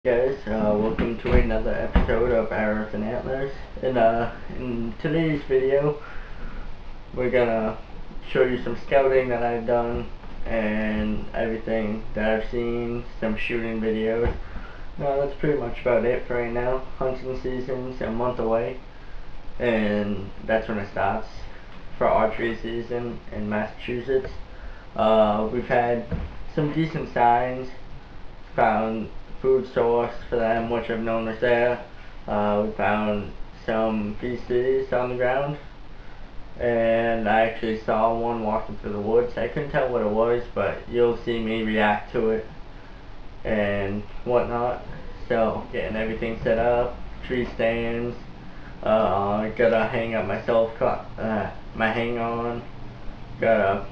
Guys, welcome to another episode of Arrows and Antlers. In today's video, we're gonna show you some scouting that I've done and everything that I've seen, some shooting videos. That's pretty much about it for right now. Hunting season's a month away, and that's when it starts for archery season in Massachusetts. We've had some decent signs, found food source for them, which I've known was there. We found some feces on the ground, and I actually saw one walking through the woods. I couldn't tell what it was, but you'll see me react to it and whatnot. So getting everything set up, tree stands, gotta hang up my hang on, gotta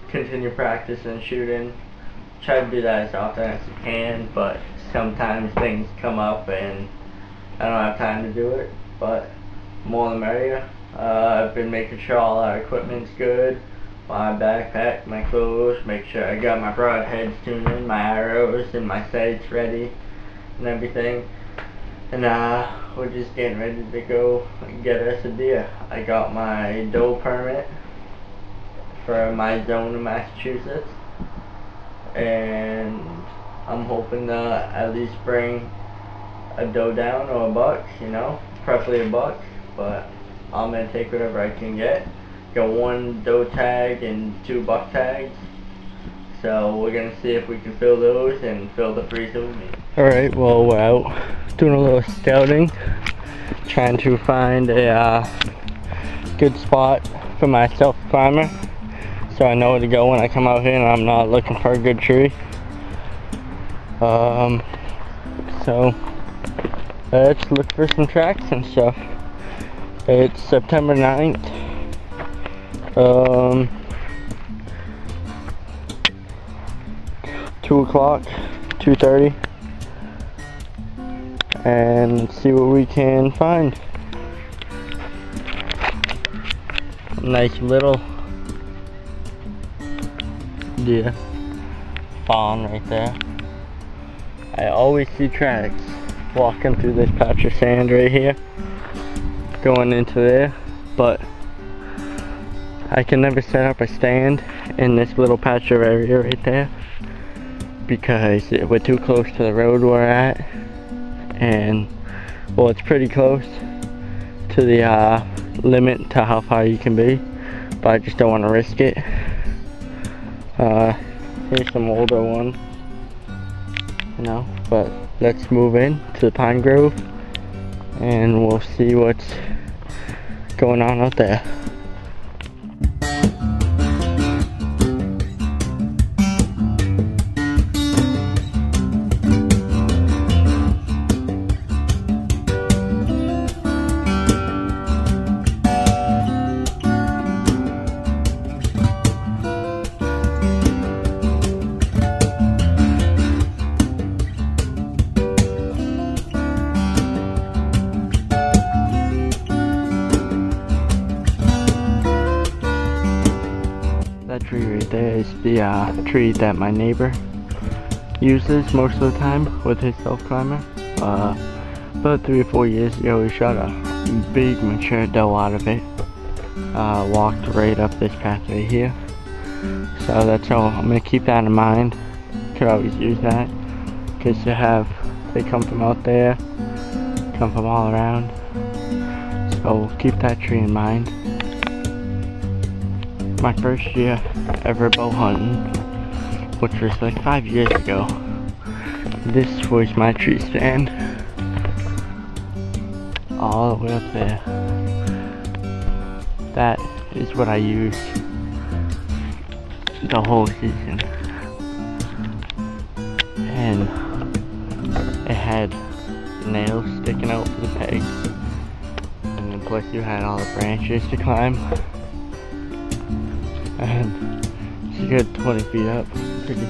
continue practicing shooting. Try to do that as often as you can, but sometimes things come up and I don't have time to do it, but more the merrier. I've been making sure all our equipment's good, my backpack, my clothes, make sure I got my broadheads tuned in, my arrows and my sights ready and everything. And we're just getting ready to go get us a deer. I got my doe permit for my zone in Massachusetts, and I'm hoping to at least bring a doe down or a buck, preferably a buck, but I'm going to take whatever I can get. Got one doe tag and 2 buck tags, so we're going to see if we can fill those and fill the freezer with me. Alright, well, we're out doing a little scouting, trying to find a good spot for my stealth climber, so I know where to go when I come out here and I'm not looking for a good tree. So let's look for some tracks and stuff. It's September 9th. 2 o'clock, 2:30, and let's see what we can find. Nice little deer fawn right there. I always see tracks walking through this patch of sand right here, going into there, but I can never set up a stand in this little patch of area right there because we're too close to the road we're at, and well, it's pretty close to the limit to how far you can be, but I just don't want to risk it. Here's some older ones, but let's move in to the pine grove and we'll see what's going on out there. That tree right there is the tree that my neighbor uses most of the time with his stealth climber. About 3 or 4 years ago, he shot a big mature doe out of it. Walked right up this path right here. So that's all. I'm gonna keep that in mind. Could always use that because they come from out there, come from all around. So keep that tree in mind. My first year ever bow hunting, which was like 5 years ago, this was my tree stand, all the way up there. That is what I used the whole season, and it had nails sticking out for the pegs, and then plus you had all the branches to climb. And she got 20 feet up. Pretty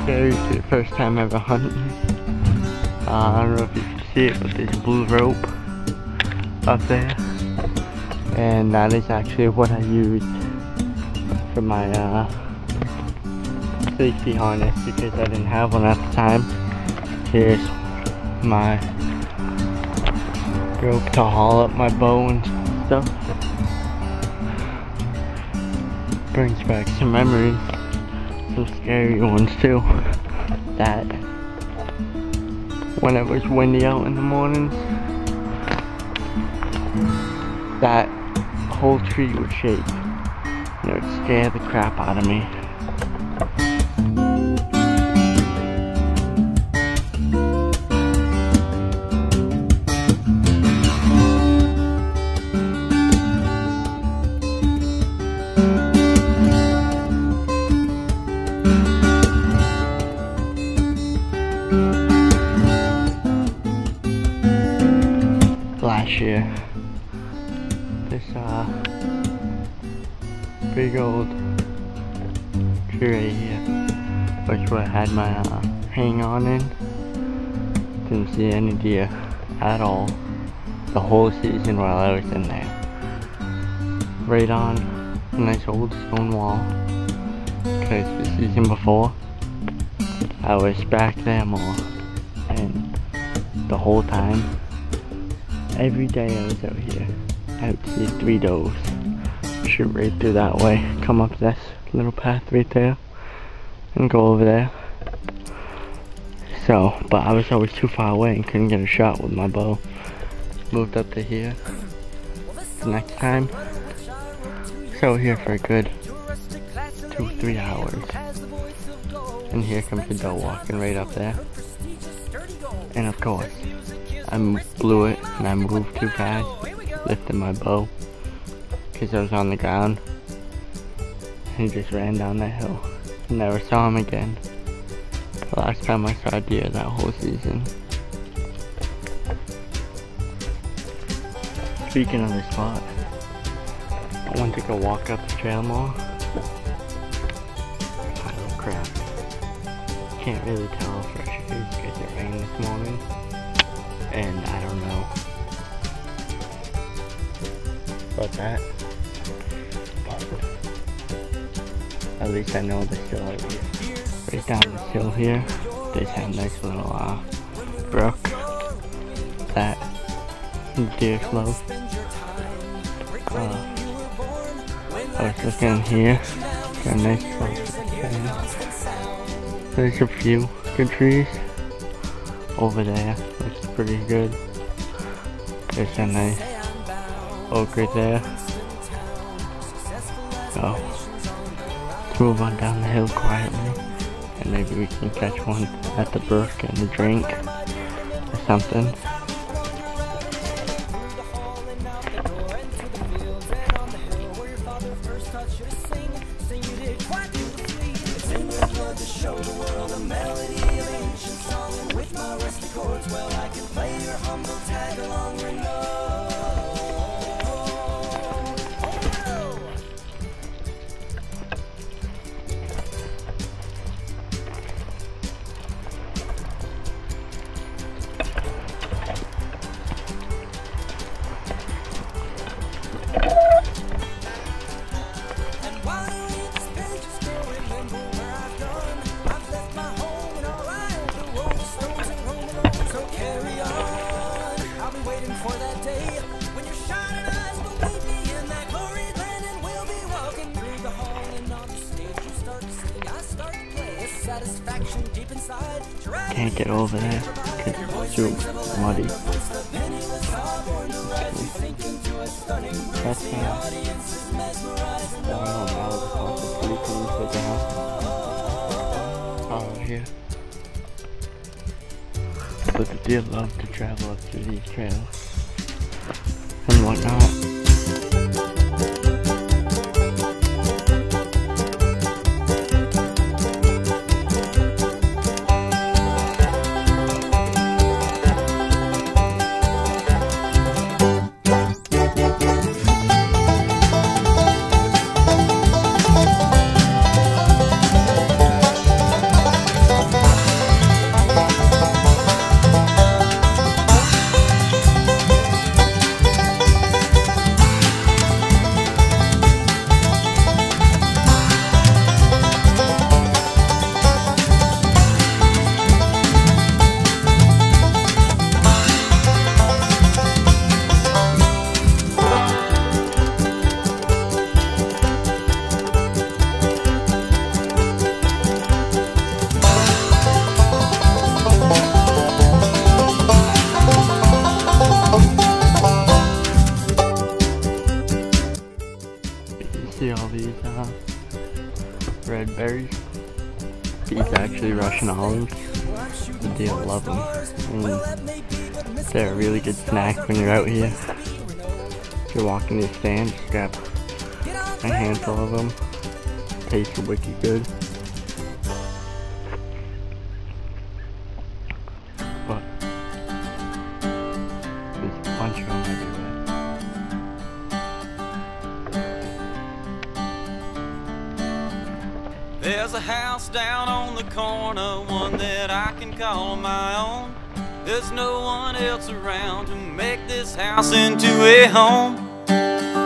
scary for the first time ever hunting. I don't know if you can see it, but there's blue rope up there, and that is actually what I used for my safety harness because I didn't have one at the time. Here's my rope to haul up my bow and stuff. Brings back some memories, some scary ones too. That when it was windy out in the mornings, that whole tree would shake and it would scare the crap out of me. Last year, this big old tree right here, which I had my hang on in, didn't see any deer at all the whole season while I was in there. Right on a nice old stone wall, because the season before I was back there more, and the whole time, every day I was out here, I would see 3 does shoot right through that way, come up this little path right there, and go over there. So, but I was always too far away and couldn't get a shot with my bow. Moved up to here. Next time, so here for a good 2-3 hours. And here comes the doe walking right up there. And of course, I blew it and I moved too fast, lifted my bow, because I was on the ground. He just ran down that hill. Never saw him again. The last time I saw a deer that whole season. Speaking of this spot, I want to go walk up the trail more. Oh crap. Can't really tell how fresh it is because it rained this morning. And I don't know about that, but at least I know they're still out here. Right down this hill here, there's a nice little brook that deer flow. I was looking here, got a nice little, there's a few good trees over there. Looks pretty good. There's a nice oak right there. So, let's move on down the hill quietly, and maybe we can catch one at the brook and a drink or something. Can't get over there because it's too muddy. That's here. But the deer love to travel up through these trails and whatnot. cannolis. The deer love them. They're a really good snack when you're out here. If you're walking the stand, just grab a handful of them. Tastes wicked good. But there's a bunch of them everywhere. There's a house down on the corner, one that I can call my own. There's no one else around to make this house into a home.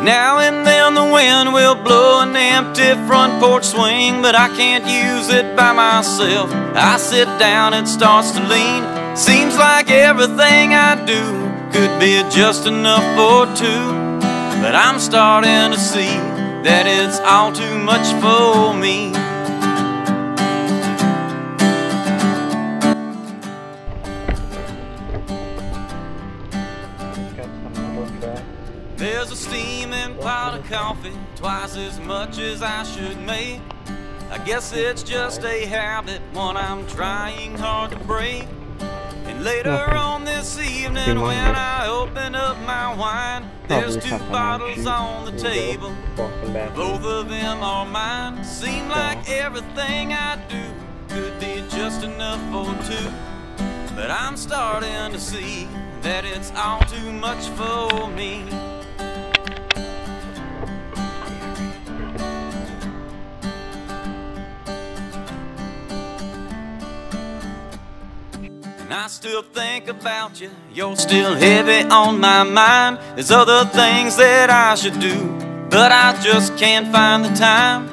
Now and then the wind will blow an empty front porch swing, but I can't use it by myself. I sit down, it starts to lean. Seems like everything I do could be just enough for two, but I'm starting to see that it's all too much for me. There's a steaming pot of coffee, twice as much as I should make. I guess it's just a habit, one I'm trying hard to break. And later on this evening, when I open up my wine, there's 2 bottles on the table. Both of them are mine. Seem like everything I do could be just enough for two, but I'm starting to see that it's all too much for me. And I still think about you, you're still heavy on my mind. There's other things that I should do, but I just can't find the time.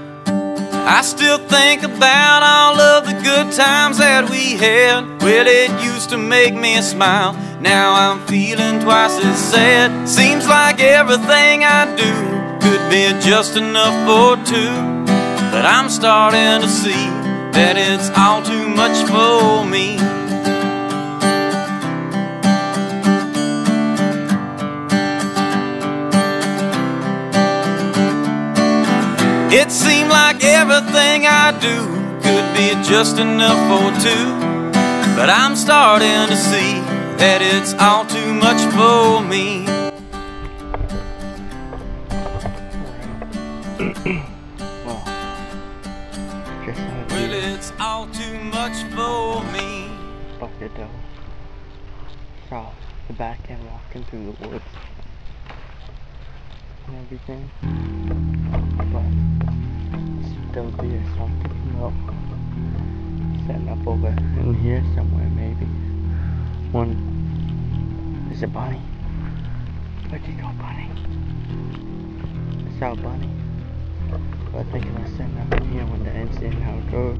I still think about all of the good times that we had. Well, it used to make me smile, now I'm feeling twice as sad. Seems like everything I do could be just enough for two, but I'm starting to see that it's all too much for me. It seemed like everything I do could be just enough for two, but I'm starting to see that it's all too much for me. Well, it's all too much for me. Bucket though. Saw the back end walking through the woods and everything. But still deer, so I'm thinking about setting up over in here somewhere maybe. One is a bunny. Where'd you go, bunny? I saw a bunny. But I think I'm setting up in here when the end's in how it goes.